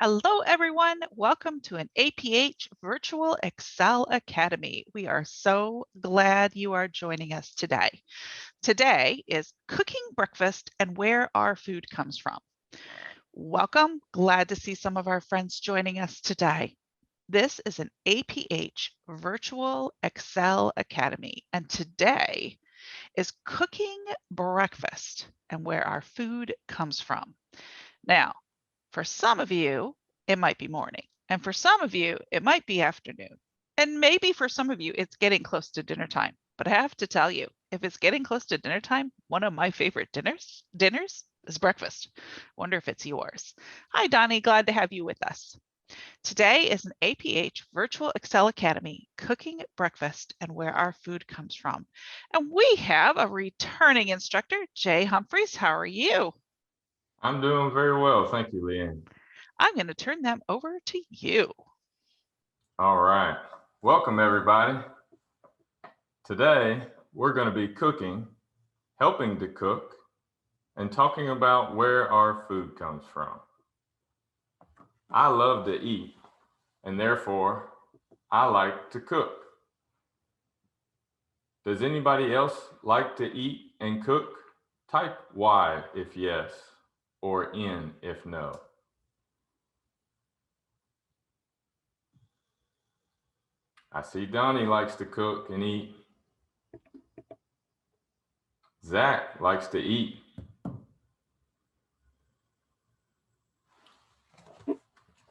Hello, everyone. Welcome to an APH Virtual Excel Academy. We are so glad you are joining us today. Today is cooking breakfast and where our food comes from. Welcome. Glad to see some of our friends joining us today. This is an APH Virtual Excel Academy, and today is cooking breakfast and where our food comes from. Now, for some of you, it might be morning, and for some of you, it might be afternoon, and maybe for some of you, it's getting close to dinner time. But I have to tell you, if it's getting close to dinner time, one of my favorite dinners is breakfast. Wonder if it's yours. Hi, Donnie. Glad to have you with us. Today is an APH Virtual Excel Academy, cooking breakfast and where our food comes from. And we have a returning instructor, Jay Humphreys. How are you? I'm doing very well. Thank you, Leanne. I'm going to turn them over to you. All right. Welcome, everybody. Today, we're going to be cooking, helping to cook, and talking about where our food comes from. I love to eat, and therefore, I like to cook. Does anybody else like to eat and cook? Type Y if yes, or N if no. I see Donnie likes to cook and eat. Zach likes to eat.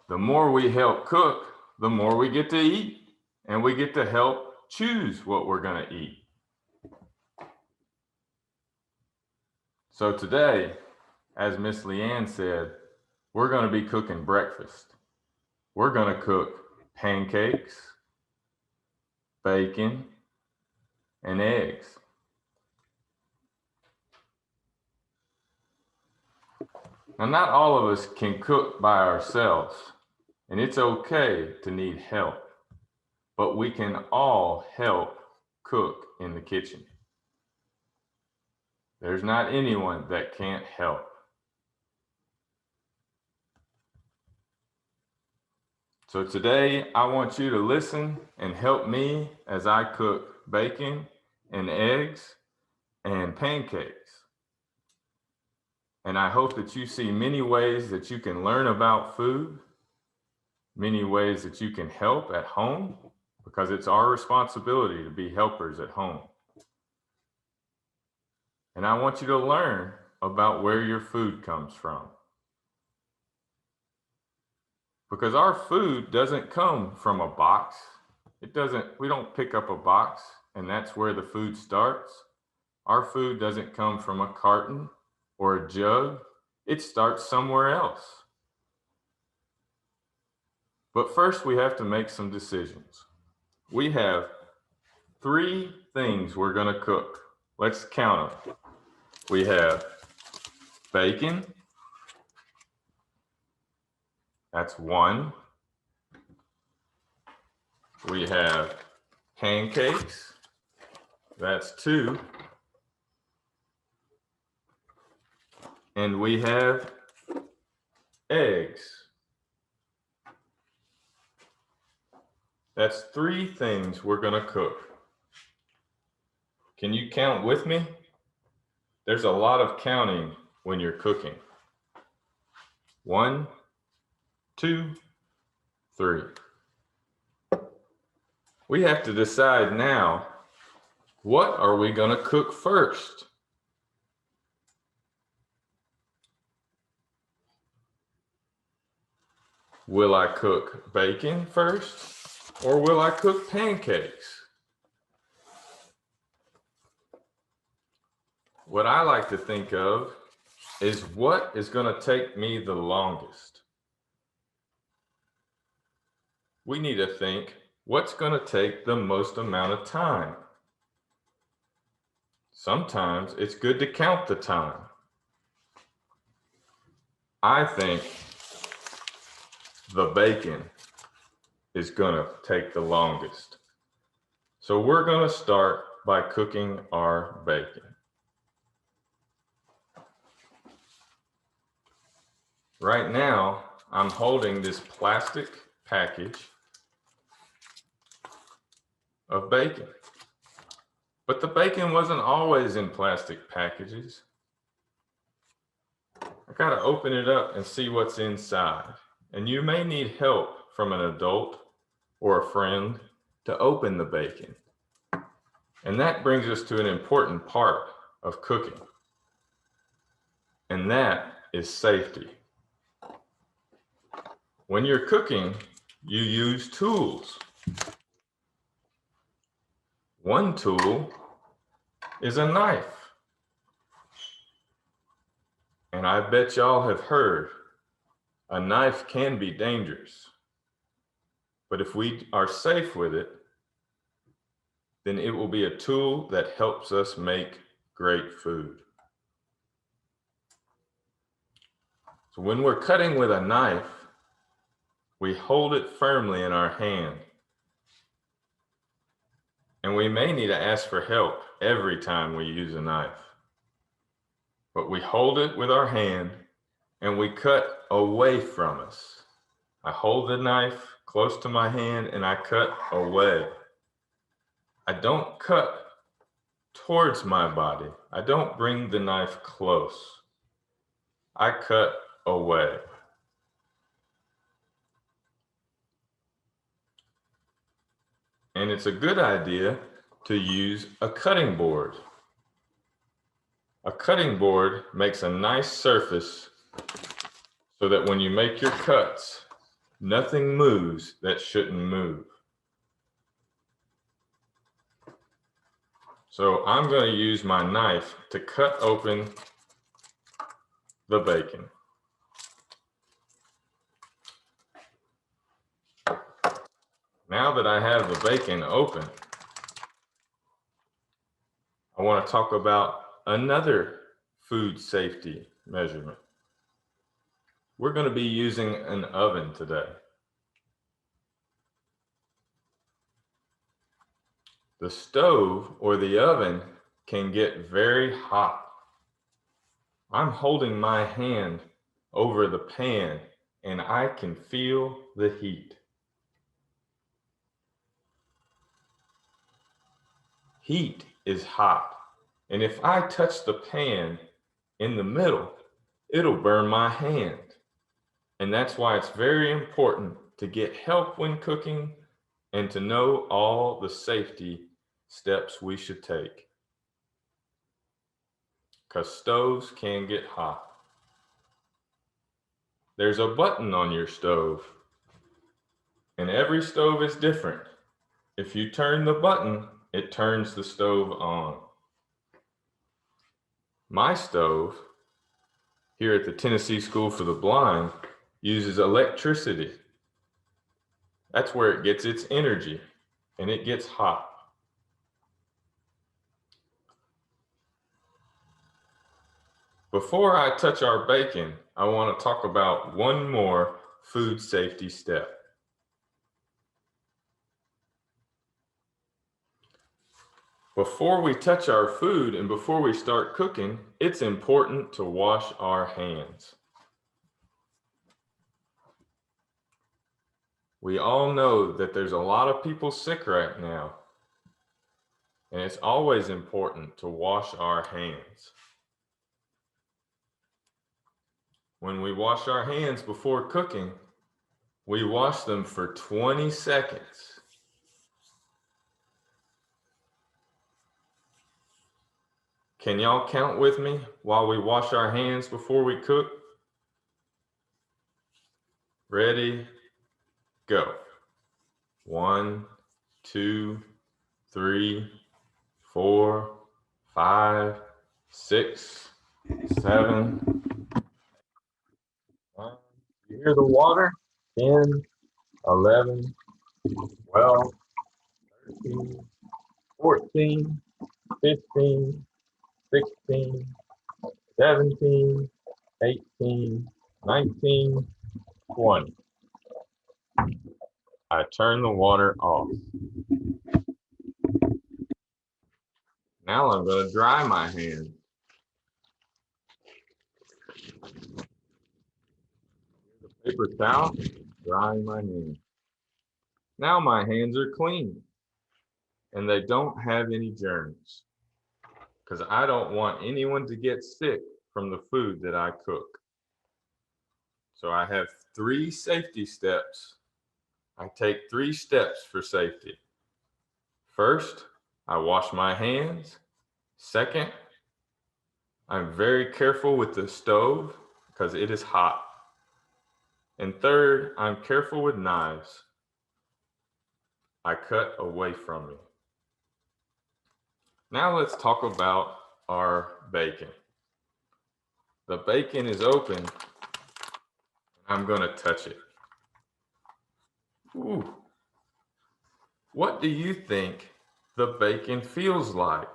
The more we help cook, the more we get to eat, and we get to help choose what we're going to eat. So today, as Miss Leanne said, we're going to be cooking breakfast. We're going to cook pancakes, bacon, and eggs. Now, not all of us can cook by ourselves, and it's okay to need help, but we can all help cook in the kitchen. There's not anyone that can't help. So today, I want you to listen and help me as I cook bacon and eggs and pancakes. And I hope that you see many ways that you can learn about food, many ways that you can help at home, because it's our responsibility to be helpers at home. And I want you to learn about where your food comes from. Because our food doesn't come from a box. We don't pick up a box and that's where the food starts. Our food doesn't come from a carton or a jug. It starts somewhere else. But first we have to make some decisions. We have 3 things we're going to cook. Let's count them. We have bacon. That's 1. We have pancakes. That's 2. And we have eggs. That's 3 things we're going to cook. Can you count with me? There's a lot of counting when you're cooking. 1, 2, 3. We have to decide now, what are we going to cook first? Will I cook bacon first, or will I cook pancakes? What I like to think of is what is going to take me the longest. We need to think, what's going to take the most amount of time? Sometimes it's good to count the time. I think the bacon is going to take the longest. So we're going to start by cooking our bacon. Right now, I'm holding this plastic package of bacon. But the bacon wasn't always in plastic packages. I gotta open it up and see what's inside. And you may need help from an adult or a friend to open the bacon. And that brings us to an important part of cooking. And that is safety. When you're cooking, you use tools. One tool is a knife. And I bet y'all have heard a knife can be dangerous. But if we are safe with it, then it will be a tool that helps us make great food. So when we're cutting with a knife, we hold it firmly in our hand. And we may need to ask for help every time we use a knife. But we hold it with our hand and we cut away from us. I hold the knife close to my hand and I cut away. I don't cut towards my body. I don't bring the knife close. I cut away. And it's a good idea to use a cutting board. A cutting board makes a nice surface so that when you make your cuts, nothing moves that shouldn't move. So I'm going to use my knife to cut open the bacon. Now that I have the bacon open, I want to talk about another food safety measurement. We're going to be using an oven today. The stove or the oven can get very hot. I'm holding my hand over the pan and I can feel the heat. Heat is hot, and if I touch the pan in the middle, it'll burn my hand. And that's why it's very important to get help when cooking and to know all the safety steps we should take. Because stoves can get hot. There's a button on your stove, and every stove is different. If you turn the button, it turns the stove on. My stove, here at the Tennessee School for the Blind, uses electricity. That's where it gets its energy, and it gets hot. Before I touch our bacon, I want to talk about one more food safety step. Before we touch our food and before we start cooking, it's important to wash our hands. We all know that there's a lot of people sick right now, and it's always important to wash our hands. When we wash our hands before cooking, we wash them for 20 seconds. Can y'all count with me while we wash our hands before we cook? Ready, go. 1, 2, 3, 4, 5, 6, 7. You hear the water? 10, 11, 12, 13, 14, 15, 16, 17, 18, 19, 20. I turn the water off. Now I'm going to dry my hands. The paper towel, drying my hands. Now my hands are clean and they don't have any germs because I don't want anyone to get sick from the food that I cook. So I have 3 safety steps. I take 3 steps for safety. First, I wash my hands. Second, I'm very careful with the stove because it is hot. And third, I'm careful with knives. I cut away from me. Now let's talk about our bacon. The bacon is open. I'm going to touch it. Ooh. What do you think the bacon feels like?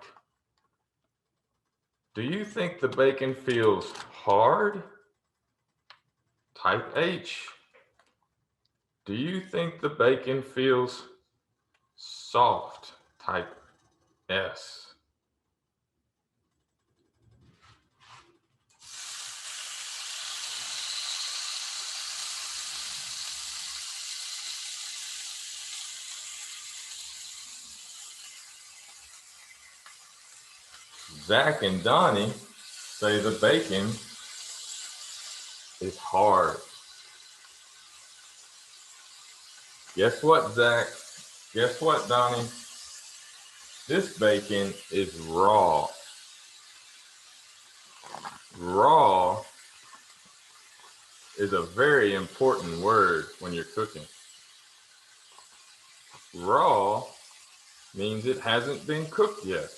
Do you think the bacon feels hard? Type H. Do you think the bacon feels soft? Type S. Zach and Donnie say the bacon is hard. Guess what, Zach? Guess what, Donnie? This bacon is raw. Raw is a very important word when you're cooking. Raw means it hasn't been cooked yet.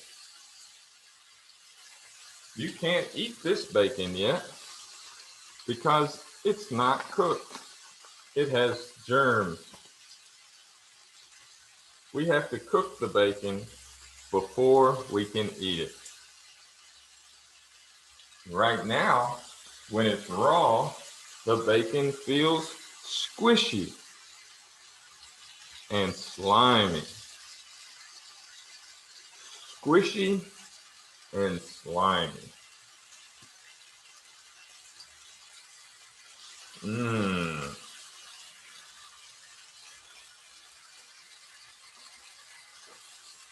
You can't eat this bacon yet because it's not cooked. It has germs. We have to cook the bacon before we can eat it. Right now, when it's raw, the bacon feels squishy and slimy. Squishy and slimy.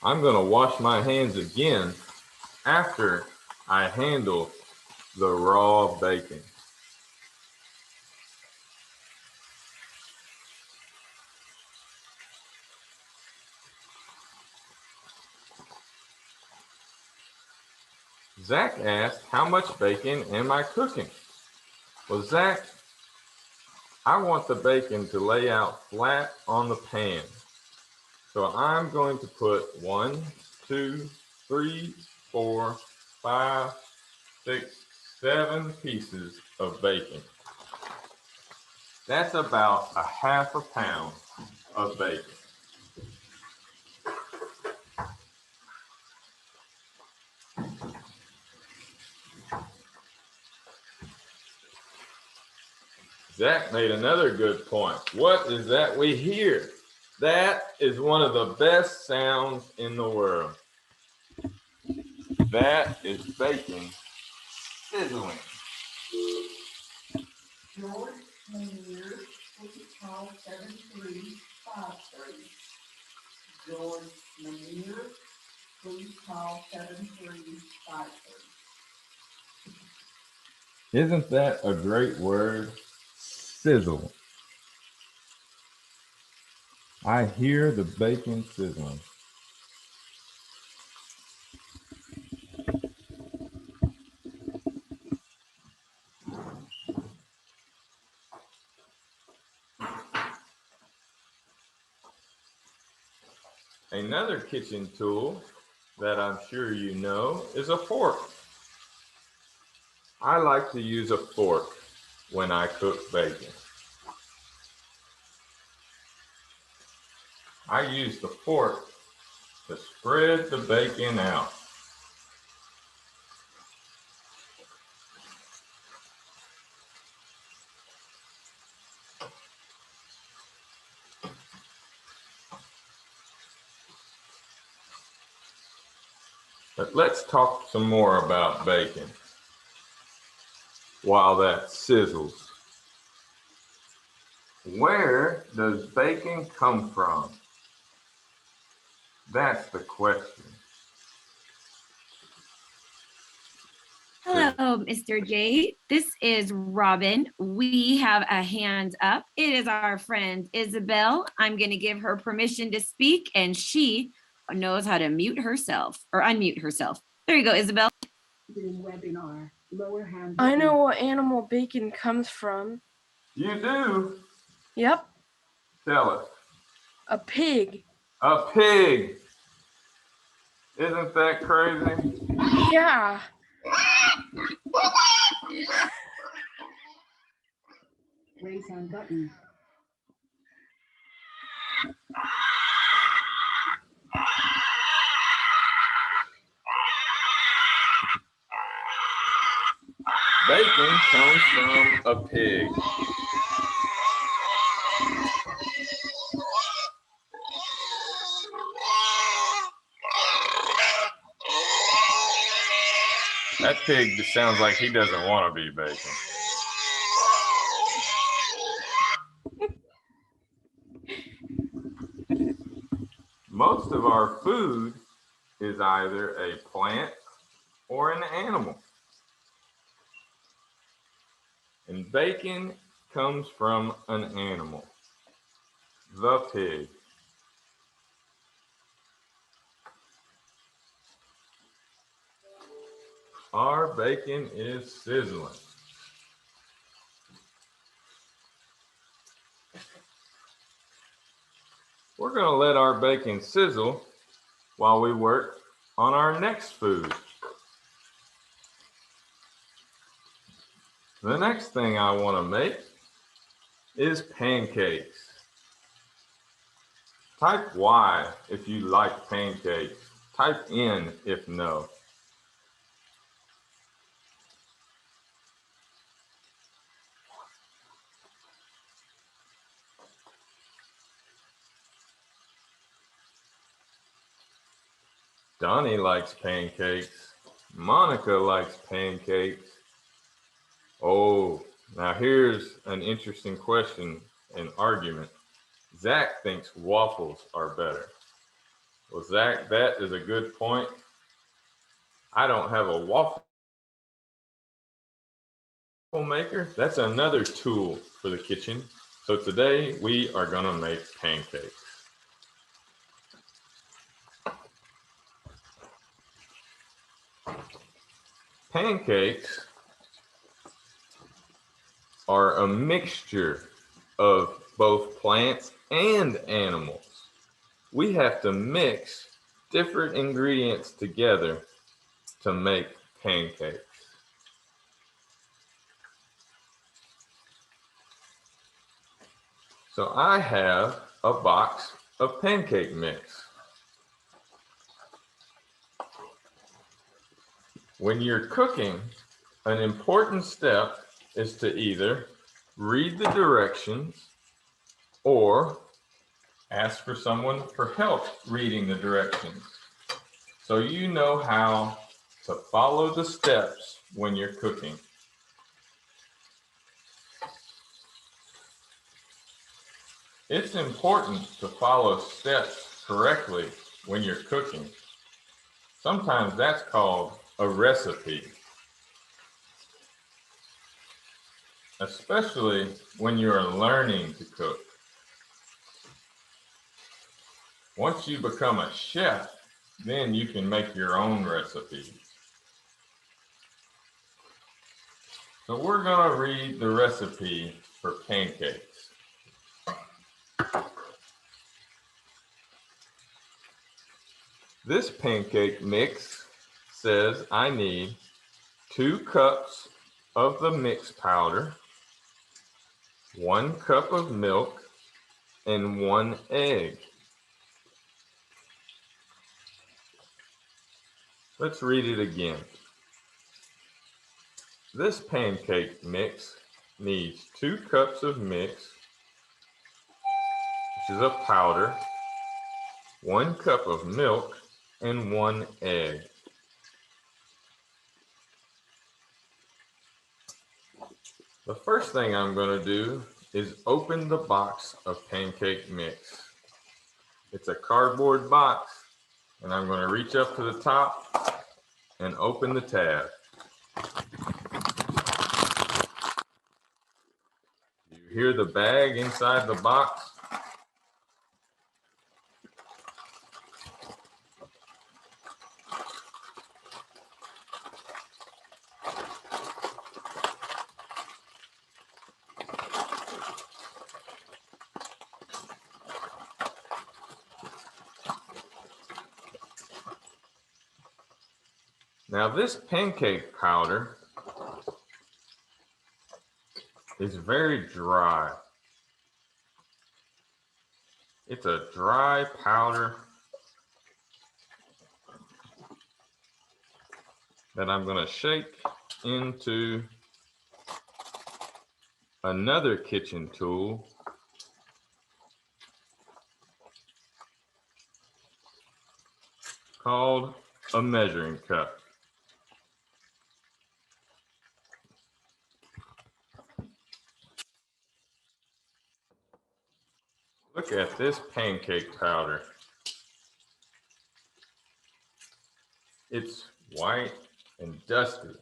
I'm going to wash my hands again after I handle the raw bacon. Zach asked, how much bacon am I cooking? Well, Zach, I want the bacon to lay out flat on the pan. So I'm going to put 1, 2, 3, 4, 5, 6, 7 pieces of bacon. That's about a half a pound of bacon. Zach made another good point. What is that we hear? That is one of the best sounds in the world. That is bacon sizzling. George Manier, please call 73530. George Manier, please call 73530. Isn't that a great word? Sizzle. I hear the bacon sizzling. Another kitchen tool that I'm sure you know is a fork. I like to use a fork when I cook bacon. I use the fork to spread the bacon out. But let's talk some more about bacon while that sizzles. Where does bacon come from? That's the question. Hello, Mr. J. This is Robin. We have a hand up. It is our friend Isabel. I'm going to give her permission to speak, and she knows how to mute herself or unmute herself. There you go, Isabel. Webinar, lower hand. I know what animal bacon comes from. You do? Yep, Tell us. a pig. A pig. Isn't that crazy? Yeah. Raise hand button. Bacon comes from a pig. That pig sounds like he doesn't want to be bacon. Most of our food is either a plant or an animal. And bacon comes from an animal, the pig. Our bacon is sizzling. We're going to let our bacon sizzle while we work on our next food. The next thing I want to make is pancakes. Type Y if you like pancakes. Type N if no. Donnie likes pancakes. Monica likes pancakes. Oh, now here's an interesting question and argument. Zach thinks waffles are better. Well, Zach, that is a good point. I don't have a waffle maker. That's another tool for the kitchen. So today we are going to make pancakes. Pancakes are a mixture of both plants and animals. We have to mix different ingredients together to make pancakes. So I have a box of pancake mix. When you're cooking, an important step is to either read the directions or ask for someone for help reading the directions, so you know how to follow the steps when you're cooking. It's important to follow steps correctly when you're cooking. Sometimes that's called a recipe, especially when you're learning to cook. Once you become a chef, then you can make your own recipes. So we're going to read the recipe for pancakes. This pancake mix says I need 2 cups of the mix powder, 1 cup of milk, and 1 egg. Let's read it again. This pancake mix needs 2 cups of mix, which is a powder, 1 cup of milk, and 1 egg. The first thing I'm going to do is open the box of pancake mix. It's a cardboard box, and I'm going to reach up to the top and open the tab. You hear the bag inside the box? Now this pancake powder is very dry. It's a dry powder that I'm going to shake into another kitchen tool called a measuring cup. Look at this pancake powder. It's white and dusty.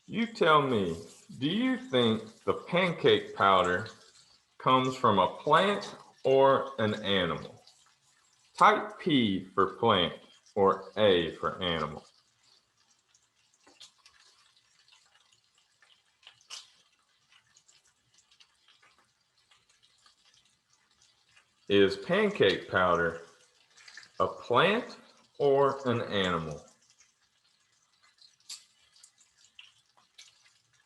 You tell me, do you think the pancake powder comes from a plant or an animal? Type P for plant or A for animal. Is pancake powder a plant or an animal?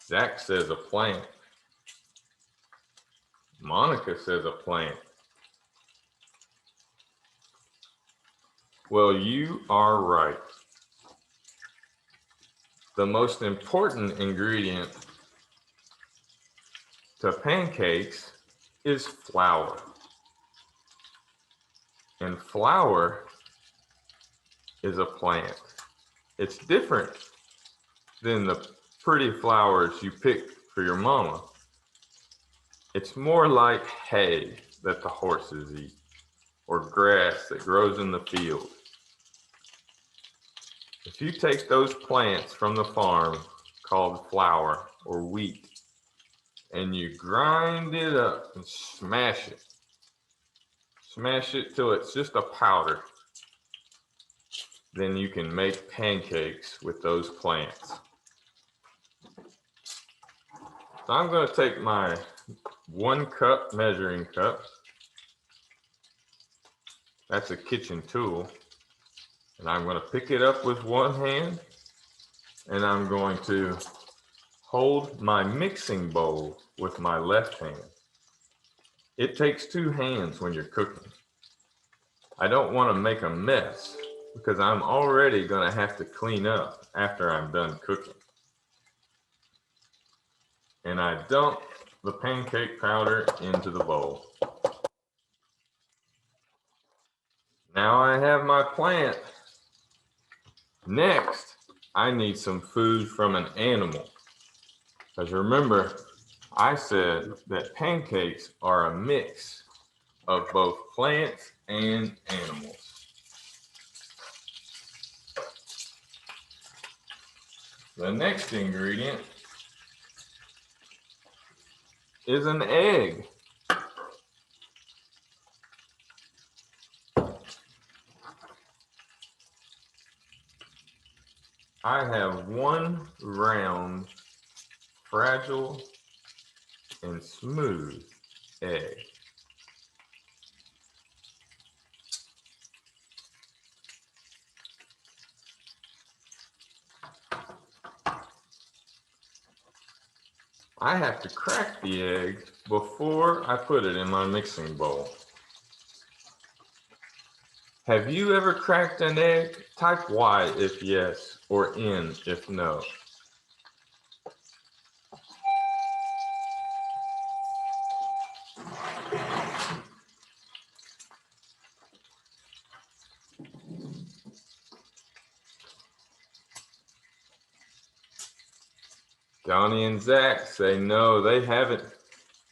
Zach says a plant. Monica says a plant. Well, you are right. The most important ingredient to pancakes is flour. And flour is a plant. It's different than the pretty flowers you pick for your mama. It's more like hay that the horses eat, or grass that grows in the field. If you take those plants from the farm called flour or wheat, and you grind it up and smash it till it's just a powder, then you can make pancakes with those plants. So I'm going to take my 1 cup measuring cup. That's a kitchen tool. And I'm going to pick it up with one hand, and I'm going to hold my mixing bowl with my left hand. It takes 2 hands when you're cooking. I don't want to make a mess because I'm already going to have to clean up after I'm done cooking. And I dump the pancake powder into the bowl. Now I have my plant. Next, I need some food from an animal. Because remember, I said that pancakes are a mix of both plants and animals. The next ingredient is an egg. I have 1 round, fragile, and smooth egg. I have to crack the egg before I put it in my mixing bowl. Have you ever cracked an egg? Type Y if yes, or N if no. Johnny and Zach say no, they haven't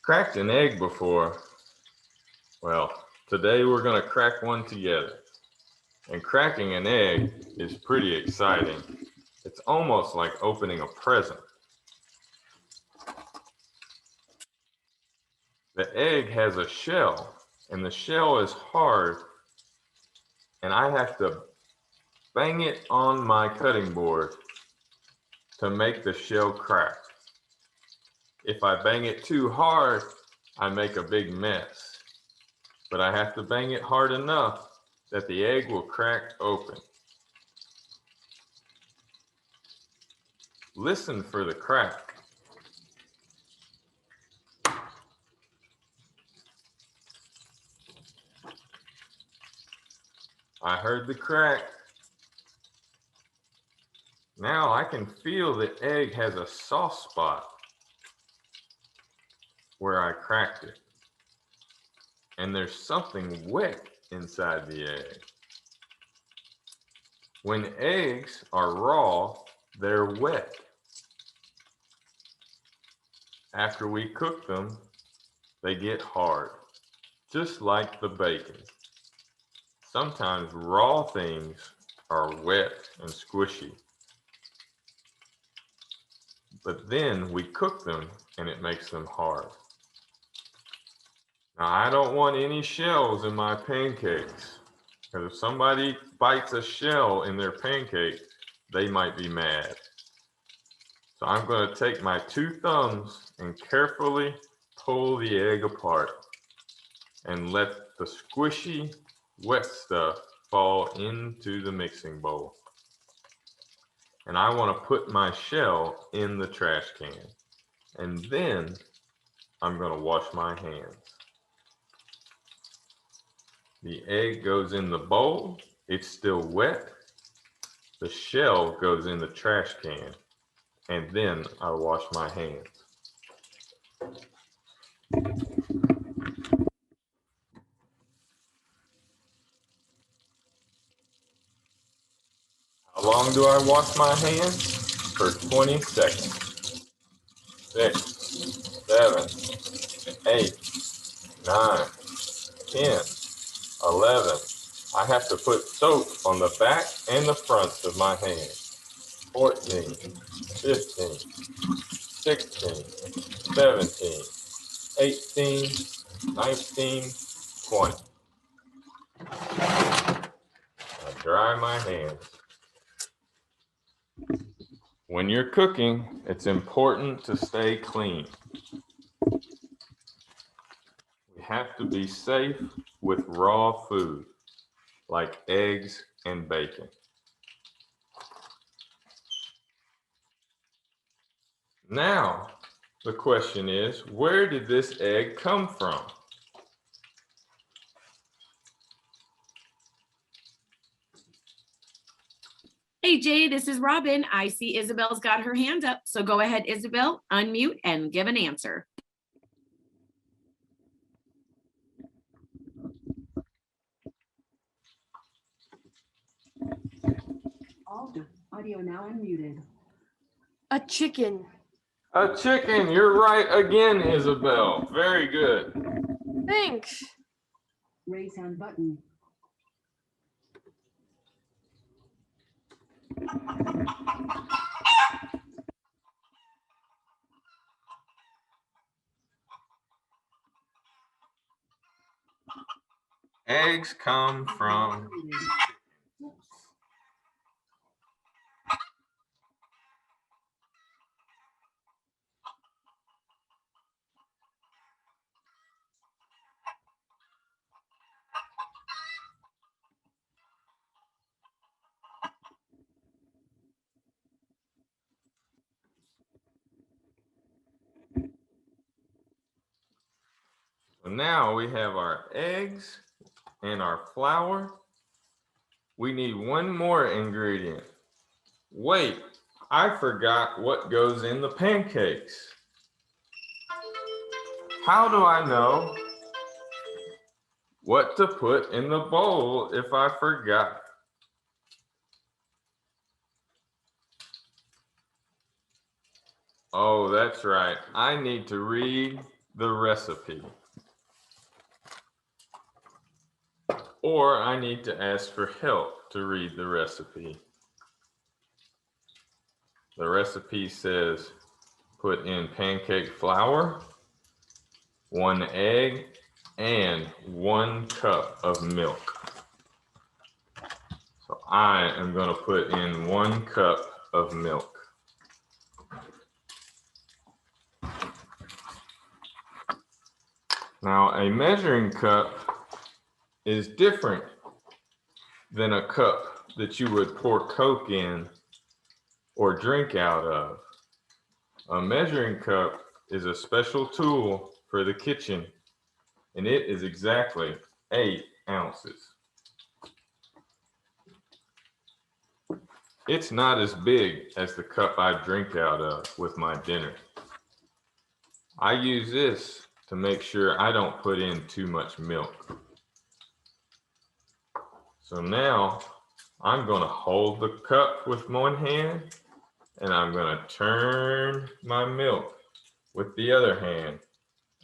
cracked an egg before. Well, today we're going to crack one together. And cracking an egg is pretty exciting. It's almost like opening a present. The egg has a shell, and the shell is hard, and I have to bang it on my cutting board to make the shell crack. If I bang it too hard, I make a big mess. But I have to bang it hard enough that the egg will crack open. Listen for the crack. I heard the crack. Now I can feel the egg has a soft spot where I cracked it. And there's something wet inside the egg. When eggs are raw, they're wet. After we cook them, they get hard, just like the bacon. Sometimes raw things are wet and squishy. But then we cook them and it makes them hard. Now, I don't want any shells in my pancakes, because if somebody bites a shell in their pancake, they might be mad. So I'm going to take my 2 thumbs and carefully pull the egg apart and let the squishy, wet stuff fall into the mixing bowl. And I want to put my shell in the trash can. And then I'm going to wash my hands. The egg goes in the bowl. It's still wet. The shell goes in the trash can. And then I wash my hands. How long do I wash my hands? For 20 seconds. 6, 7, 8, 9, 10, 11. I have to put soap on the back and the front of my hands. 14, 15, 16, 17, 18, 19, 20. I dry my hands. When you're cooking, it's important to stay clean. We have to be safe with raw food, like eggs and bacon. Now, the question is, where did this egg come from? Hey Jay, this is Robin. I see Isabel's got her hand up. So go ahead, Isabel, unmute and give an answer. Audio now unmuted. A chicken. A chicken, you're right again, Isabel. Very good. Thanks. Raise hand button. Eggs come from So now we have our eggs and our flour. We need one more ingredient. Wait, I forgot what goes in the pancakes. How do I know what to put in the bowl if I forgot? Oh, that's right. I need to read the recipe. Or I need to ask for help to read the recipe. The recipe says put in pancake flour, 1 egg, and 1 cup of milk. So I am going to put in 1 cup of milk. Now, a measuring cup is different than a cup that you would pour Coke in or drink out of. A measuring cup is a special tool for the kitchen, and it is exactly 8 ounces. It's not as big as the cup I drink out of with my dinner. I use this to make sure I don't put in too much milk. So now I'm going to hold the cup with one hand and I'm going to turn my milk with the other hand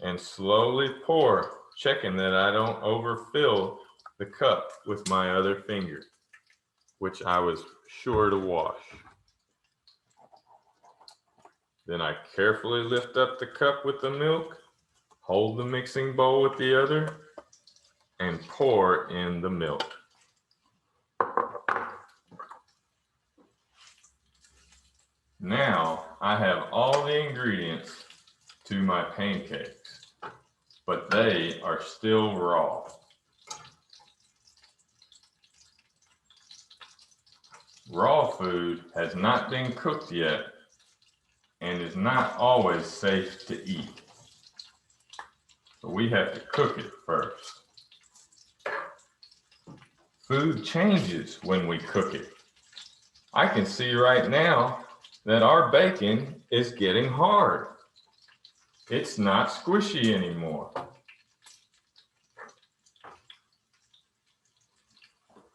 and slowly pour, checking that I don't overfill the cup with my other finger, which I was sure to wash. Then I carefully lift up the cup with the milk, hold the mixing bowl with the other, and pour in the milk. Now I have all the ingredients to my pancakes, but they are still raw. Raw food has not been cooked yet and is not always safe to eat. So we have to cook it first. Food changes when we cook it. I can see right now that our bacon is getting hard. It's not squishy anymore.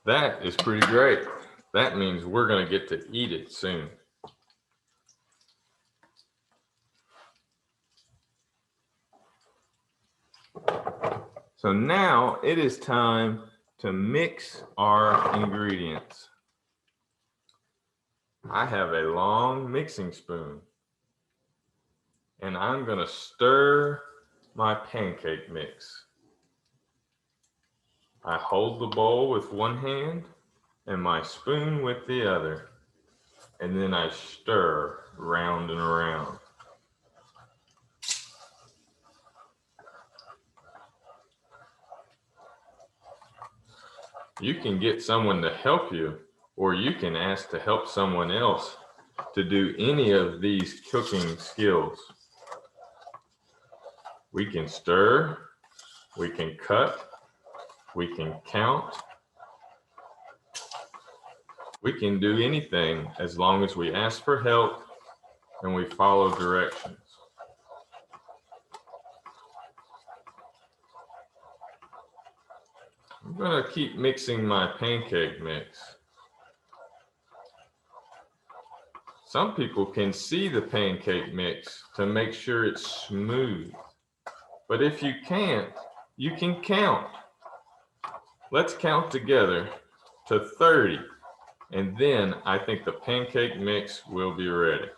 That is pretty great. That means we're going to get to eat it soon. So now it is time to mix our ingredients. I have a long mixing spoon and I'm going to stir my pancake mix. I hold the bowl with one hand and my spoon with the other, and then I stir round and around. You can get someone to help you, or you can ask to help someone else to do any of these cooking skills. We can stir, we can cut, we can count. We can do anything as long as we ask for help and we follow directions. I'm going to keep mixing my pancake mix. Some people can see the pancake mix to make sure it's smooth. But if you can't, you can count. Let's count together to 30, and then I think the pancake mix will be ready.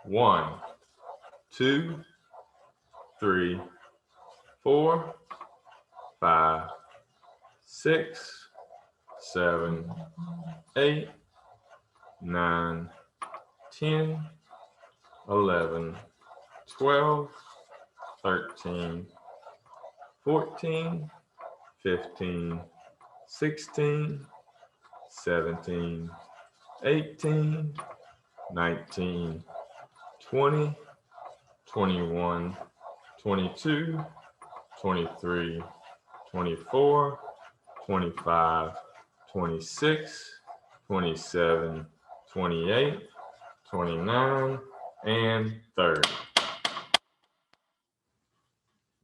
1, 2, 3, 4, 5, 6, 7, 8, 9, 10, 11, 12, 13, 14, 15, 16, 17, 18, 19, 20, 21, 22, 23, 24, 25, 26, 27, 28, 29, and 30.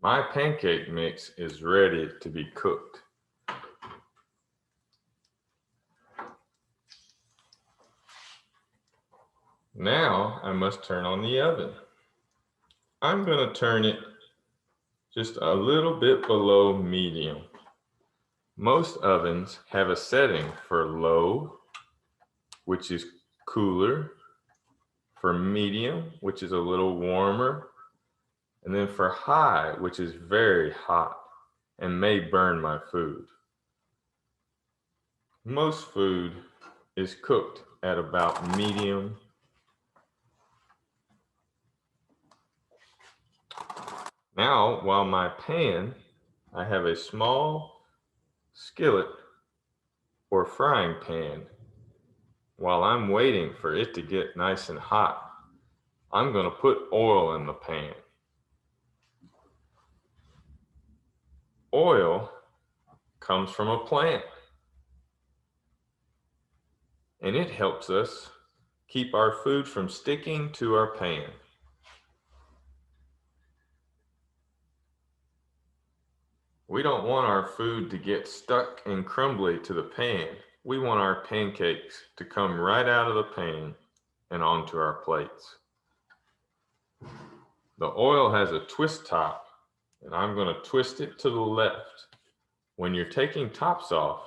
My pancake mix is ready to be cooked. Now I must turn on the oven. I'm going to turn it just a little bit below medium. Most ovens have a setting for low, which is cooler, for medium, which is a little warmer, and then for high, which is very hot and may burn my food. Most food is cooked at about medium. Now, while my pan, I have a small skillet or frying pan. While I'm waiting for it to get nice and hot, I'm going to put oil in the pan. Oil comes from a plant, and it helps us keep our food from sticking to our pan. We don't want our food to get stuck and crumbly to the pan. We want our pancakes to come right out of the pan and onto our plates. The oil has a twist top, and I'm going to twist it to the left. When you're taking tops off,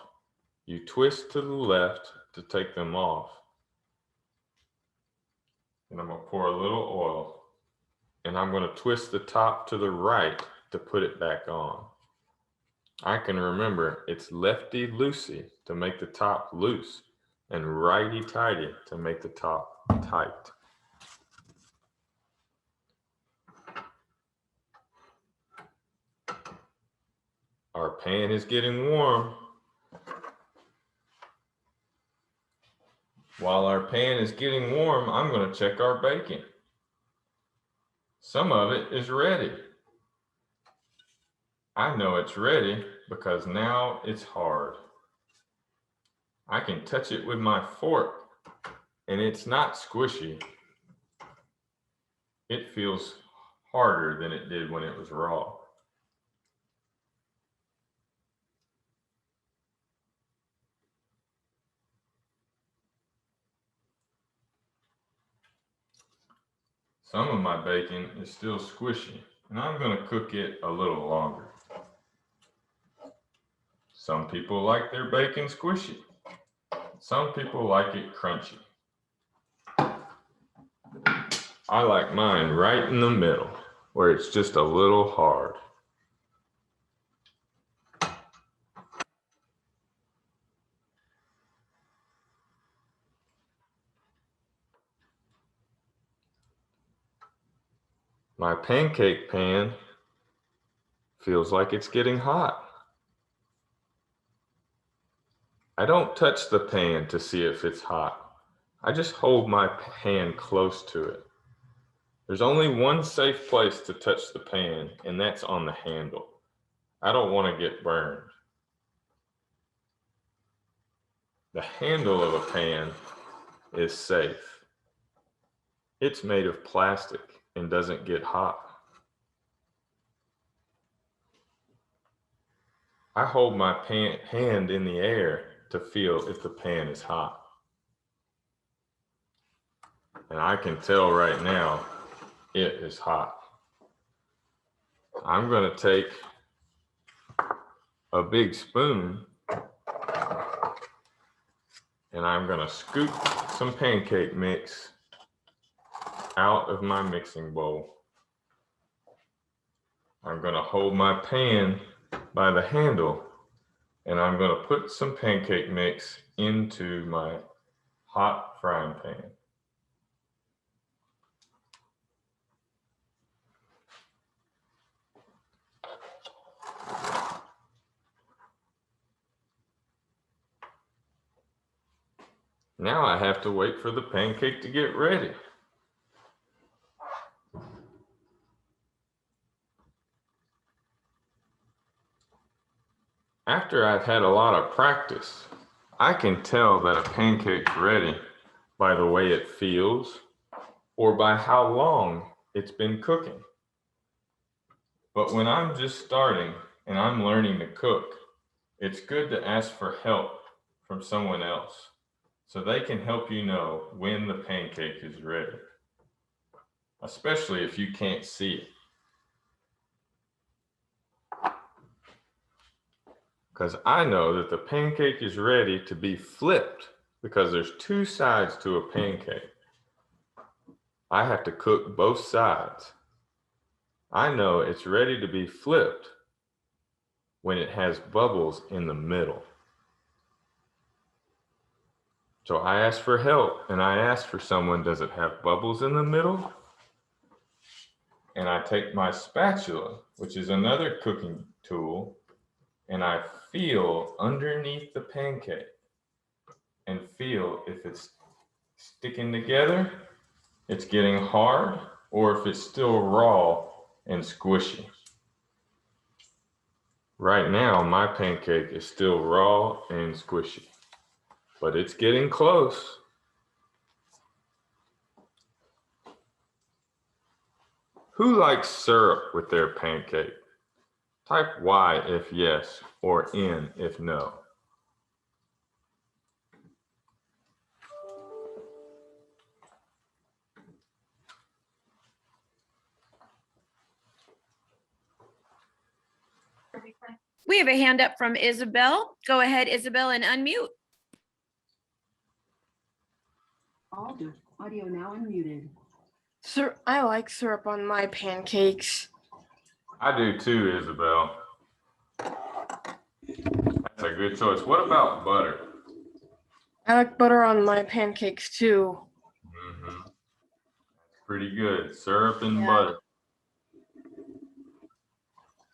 you twist to the left to take them off. And I'm going to pour a little oil, and I'm going to twist the top to the right to put it back on. I can remember it's lefty-loosey to make the top loose and righty-tighty to make the top tight. Our pan is getting warm. While our pan is getting warm, I'm going to check our bacon. Some of it is ready. I know it's ready because now it's hard. I can touch it with my fork, and it's not squishy. It feels harder than it did when it was raw. Some of my bacon is still squishy, and I'm going to cook it a little longer. Some people like their bacon squishy. Some people like it crunchy. I like mine right in the middle, where it's just a little hard. My pancake pan feels like it's getting hot. I don't touch the pan to see if it's hot. I just hold my hand close to it. There's only one safe place to touch the pan, and that's on the handle. I don't want to get burned. The handle of a pan is safe. It's made of plastic and doesn't get hot. I hold my hand in the air to feel if the pan is hot. And I can tell right now it is hot. I'm going to take a big spoon and I'm going to scoop some pancake mix out of my mixing bowl. I'm going to hold my pan by the handle and I'm going to put some pancake mix into my hot frying pan. Now I have to wait for the pancake to get ready. After I've had a lot of practice, I can tell that a pancake's ready by the way it feels or by how long it's been cooking. But when I'm just starting and I'm learning to cook, it's good to ask for help from someone else. so they can help you know when the pancake is ready, especially if you can't see it. Because I know that the pancake is ready to be flipped because there's two sides to a pancake. I have to cook both sides. I know it's ready to be flipped when it has bubbles in the middle. So I asked for help, and I asked for someone, does it have bubbles in the middle? And I take my spatula, which is another cooking tool, and I feel underneath the pancake and feel if it's sticking together, it's getting hard, or if it's still raw and squishy. Right now, my pancake is still raw and squishy, but it's getting close. Who likes syrup with their pancake? Type Y if yes, or N if no. We have a hand up from Isabel. Go ahead, Isabel, and unmute. Audio now unmuted. Sir, I like syrup on my pancakes. I do too, Isabel. That's a good choice. What about butter? I like butter on my pancakes too. Mm-hmm. Pretty good. Syrup and Yeah. butter.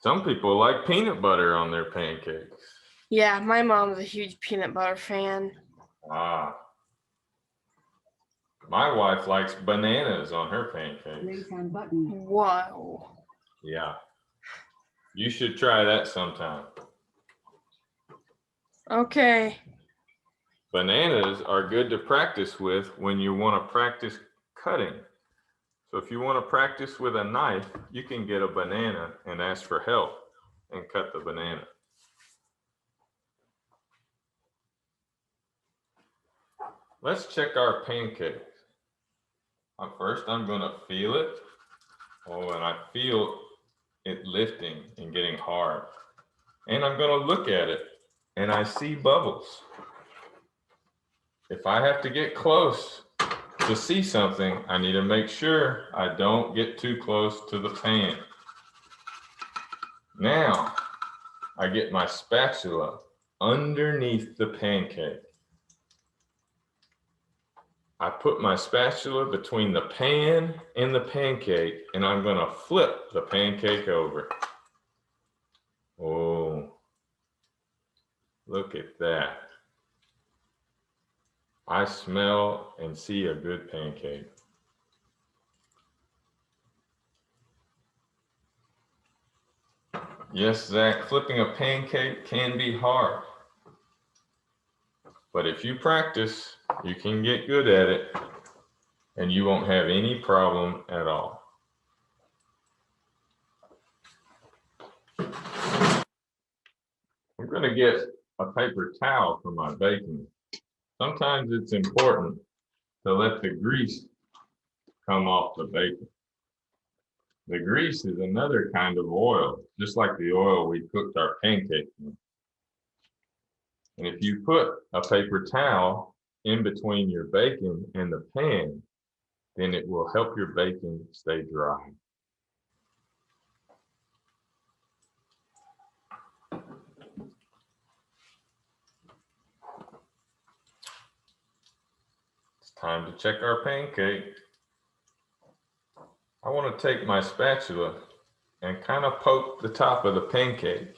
Some people like peanut butter on their pancakes. Yeah, my mom's a huge peanut butter fan. Ah. My wife likes bananas on her pancakes. Raise hand button. Whoa. Yeah. You should try that sometime. Okay. Bananas are good to practice with when you want to practice cutting. So if you want to practice with a knife, you can get a banana and ask for help and cut the banana. Let's check our pancakes. First, I'm going to feel it. Oh, and I feel it lifting and getting hard. And I'm going to look at it and I see bubbles. If I have to get close to see something, I need to make sure I don't get too close to the pan. Now, I get my spatula underneath the pancake. I put my spatula between the pan and the pancake, and I'm going to flip the pancake over. Oh, look at that. I smell and see a good pancake. Yes, Zach, flipping a pancake can be hard. But if you practice, you can get good at it and you won't have any problem at all. I'm going to get a paper towel for my baking. Sometimes it's important to let the grease come off the bacon. The grease is another kind of oil, just like the oil we cooked our pancakes in. And if you put a paper towel in between your bacon and the pan, then it will help your bacon stay dry. It's time to check our pancake. I want to take my spatula and kind of poke the top of the pancake.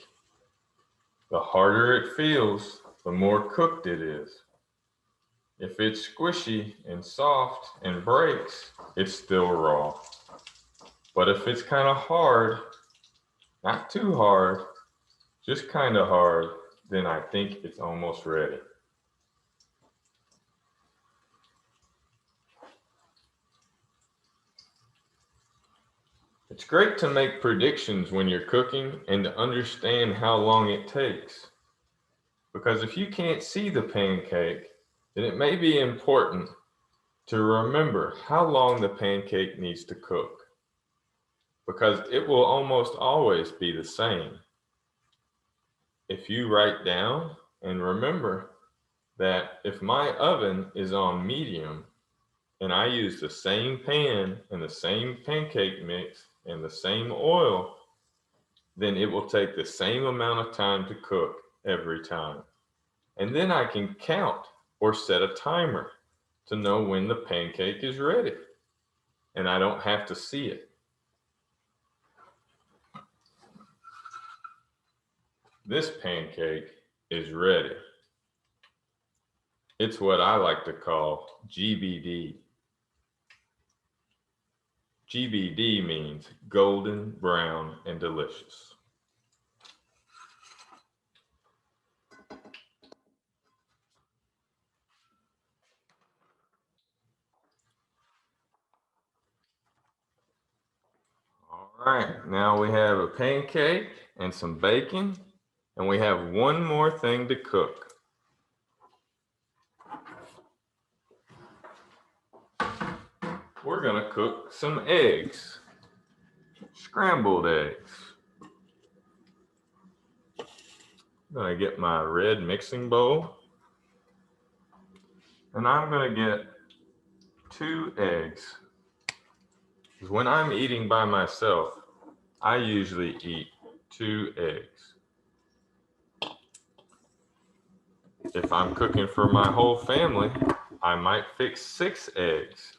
The harder it feels, the more cooked it is. If it's squishy and soft and breaks, it's still raw. But if it's kind of hard, not too hard, just kind of hard, then I think it's almost ready. It's great to make predictions when you're cooking and to understand how long it takes. Because if you can't see the pancake, then it may be important to remember how long the pancake needs to cook, because it will almost always be the same. If you write down and remember that if my oven is on medium and I use the same pan and the same pancake mix and the same oil, then it will take the same amount of time to cook every time. And then I can count or set a timer to know when the pancake is ready. And I don't have to see it. This pancake is ready. It's what I like to call GBD. GBD means golden, brown, and delicious. All right, now we have a pancake and some bacon, and we have one more thing to cook. We're gonna cook some eggs, scrambled eggs. I'm gonna get my red mixing bowl, and I'm gonna get 2 eggs. Because when I'm eating by myself, I usually eat 2 eggs. If I'm cooking for my whole family, I might fix 6 eggs,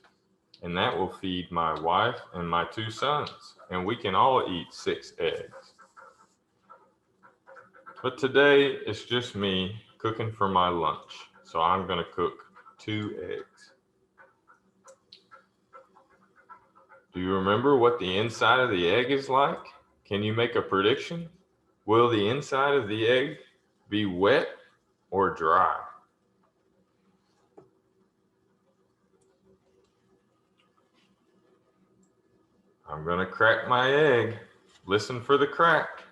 and that will feed my wife and my 2 sons, and we can all eat 6 eggs. But today it's just me cooking for my lunch, so I'm gonna cook 2 eggs. Do you remember what the inside of the egg is like? Can you make a prediction? Will the inside of the egg be wet or dry? I'm gonna crack my egg. Listen for the crack.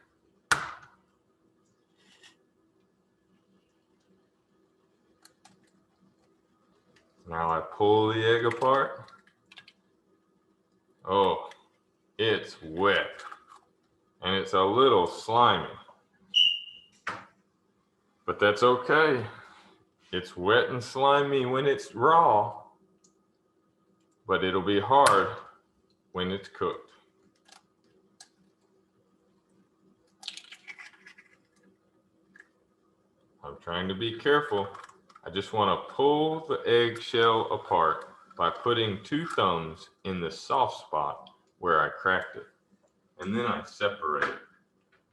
Now I pull the egg apart. Oh, it's wet. And it's a little slimy. But that's okay. It's wet and slimy when it's raw, but it'll be hard when it's cooked. I'm trying to be careful. I just want to pull the eggshell apart by putting 2 thumbs in the soft spot where I cracked it. And then I separate it.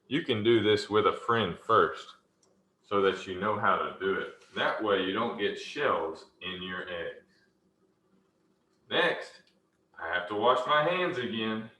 You can do this with a friend first so that you know how to do it. That way you don't get shells in your eggs. Next, I have to wash my hands again.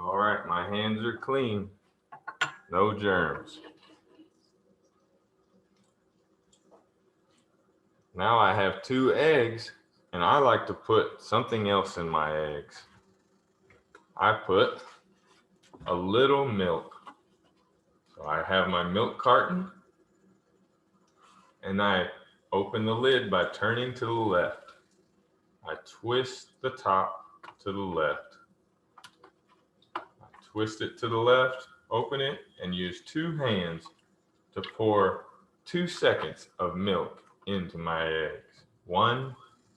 All right, my hands are clean. No germs. Now I have 2 eggs, and I like to put something else in my eggs. I put a little milk. So I have my milk carton, and I open the lid by turning to the left. I twist the top to the left. I twist it to the left, open it, and use 2 hands to pour 2 seconds of milk into my eggs. 1,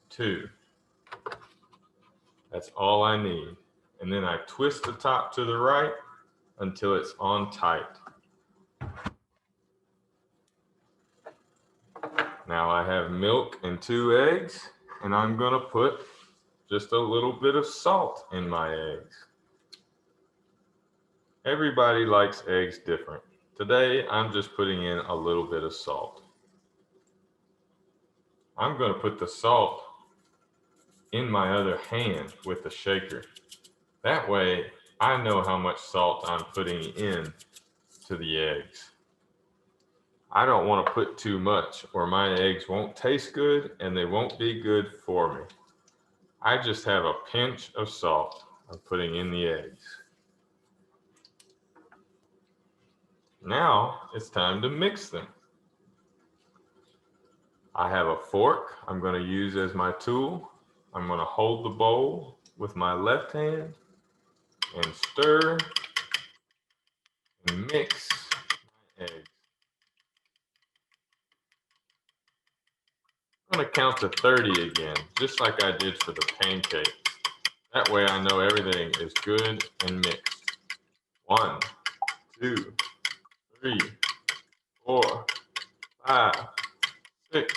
2. That's all I need. And then I twist the top to the right until it's on tight. Now I have milk and 2 eggs, and I'm gonna put just a little bit of salt in my eggs. Everybody likes eggs different. Today, I'm just putting in a little bit of salt. I'm gonna put the salt in my other hand with the shaker. That way, I know how much salt I'm putting in to the eggs. I don't want to put too much or my eggs won't taste good and they won't be good for me. I just have a pinch of salt I'm putting in the eggs. Now it's time to mix them. I have a fork I'm going to use as my tool. I'm going to hold the bowl with my left hand and stir and mix my eggs. I'm going to count to 30 again, just like I did for the pancakes. That way I know everything is good and mixed. 1, 2, 3, 4, 5, 6,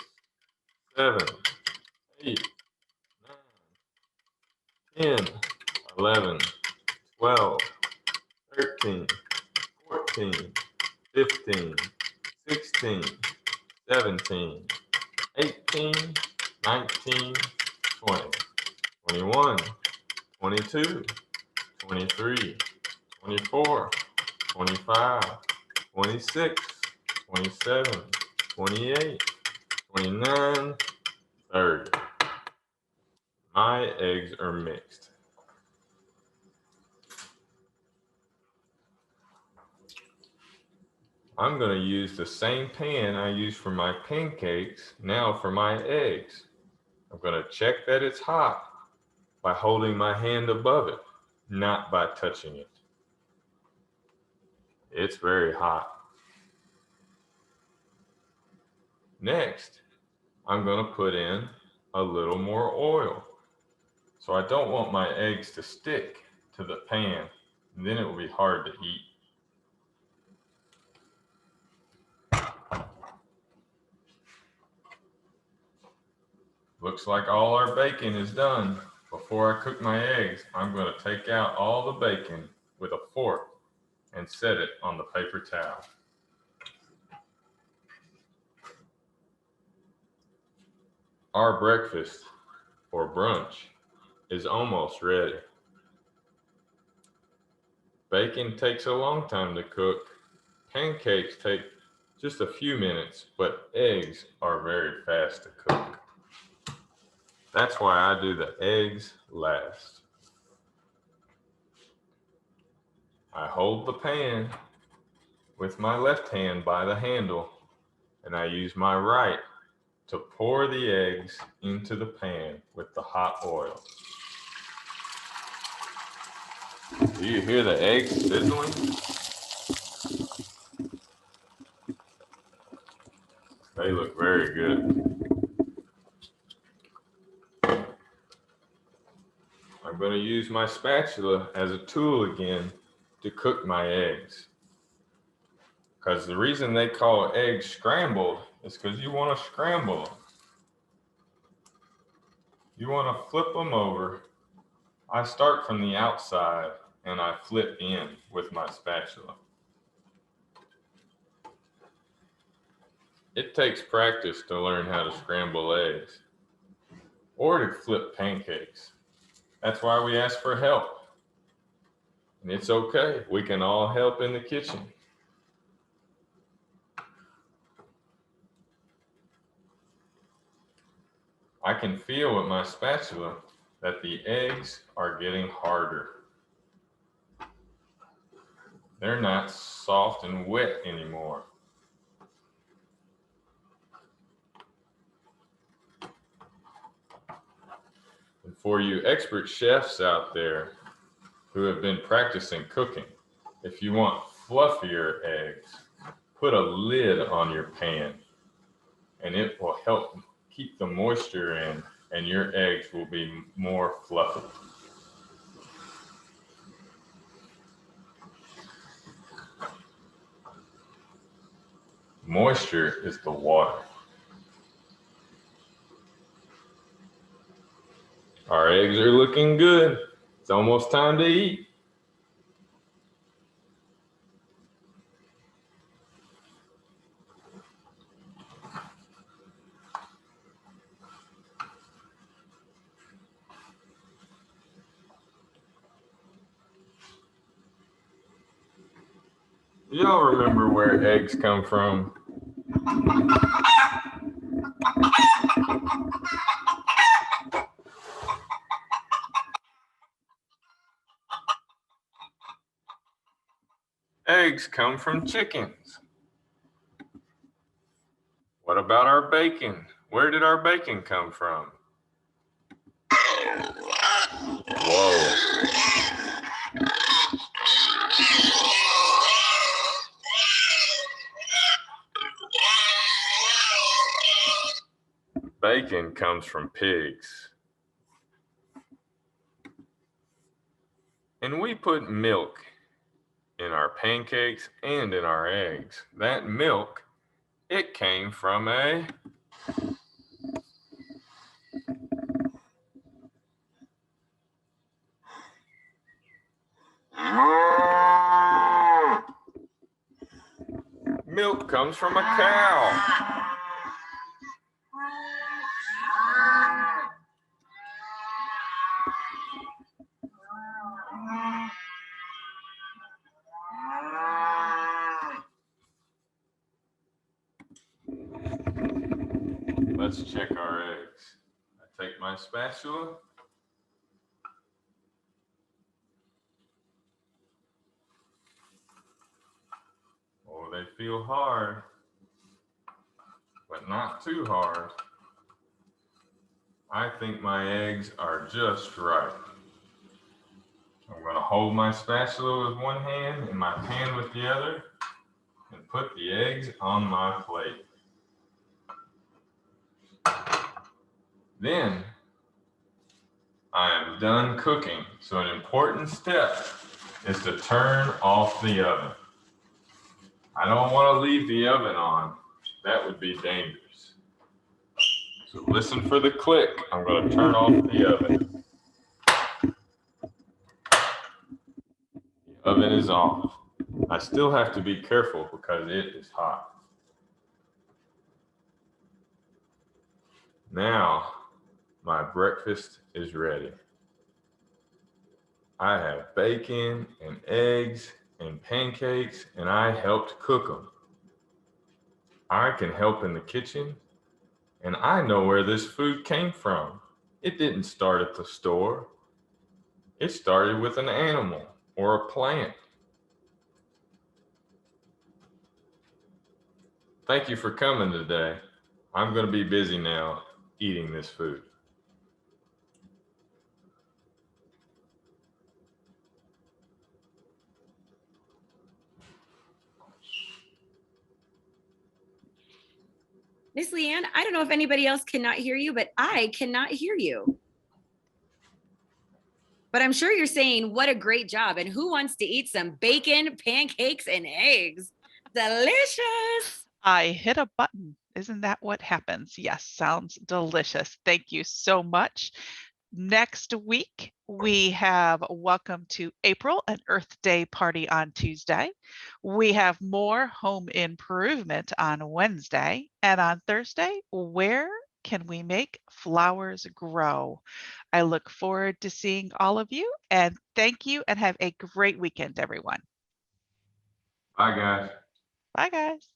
7, 8, 9, 10, 11, 12, 13, 14, 15, 16, 17, 18, 19, 20, 21, 22, 23, 24, 25, 26, 27, 28, 29, 30. My eggs are mixed. I'm going to use the same pan I used for my pancakes now for my eggs. I'm going to check that it's hot by holding my hand above it, not by touching it. It's very hot. Next, I'm going to put in a little more oil. So I don't want my eggs to stick to the pan, and then it will be hard to eat. Looks like all our bacon is done. Before I cook my eggs, I'm going to take out all the bacon with a fork and set it on the paper towel. Our breakfast or brunch is almost ready. Bacon takes a long time to cook. Pancakes take just a few minutes, but eggs are very fast to cook. That's why I do the eggs last. I hold the pan with my left hand by the handle, and I use my right to pour the eggs into the pan with the hot oil. Do you hear the eggs sizzling? They look very good. I'm going to use my spatula as a tool again to cook my eggs. Because the reason they call eggs scrambled is because you want to scramble them. You want to flip them over. I start from the outside and I flip in with my spatula. It takes practice to learn how to scramble eggs or to flip pancakes. That's why we ask for help. And it's okay. We can all help in the kitchen. I can feel with my spatula that the eggs are getting harder. They're not soft and wet anymore. And for you expert chefs out there who have been practicing cooking, if you want fluffier eggs, put a lid on your pan and it will help keep the moisture in and your eggs will be more fluffy. Moisture is the water. Our eggs are looking good. It's almost time to eat. Do y'all remember where eggs come from? Eggs come from chickens. What about our bacon? Where did our bacon come from? Whoa. Bacon comes from pigs. And we put milk in our pancakes and in our eggs. That milk, it came from a milk comes from a cow. Let's check our eggs. I take my spatula. Oh, they feel hard, but not too hard. I think my eggs are just right. I'm going to hold my spatula with one hand and my pan with the other and put the eggs on my plate. Then I am done cooking. So an important step is to turn off the oven. I don't want to leave the oven on. That would be dangerous. So listen for the click. I'm going to turn off the oven. The oven is off. I still have to be careful because it is hot. Now, my breakfast is ready. I have bacon and eggs and pancakes, and I helped cook them. I can help in the kitchen, and I know where this food came from. It didn't start at the store. It started with an animal or a plant. Thank you for coming today. I'm going to be busy now eating this food. Miss Leanne, I don't know if anybody else cannot hear you, but I cannot hear you. But I'm sure you're saying what a great job. And who wants to eat some bacon, pancakes, and eggs? Delicious. I hit a button. Isn't that what happens? Yes, sounds delicious. Thank you so much. Next week, we have Welcome to April, an Earth Day party on Tuesday. We have more home improvement on Wednesday. And on Thursday, where can we make flowers grow? I look forward to seeing all of you, and thank you, and have a great weekend, everyone. Bye, guys. Bye, guys.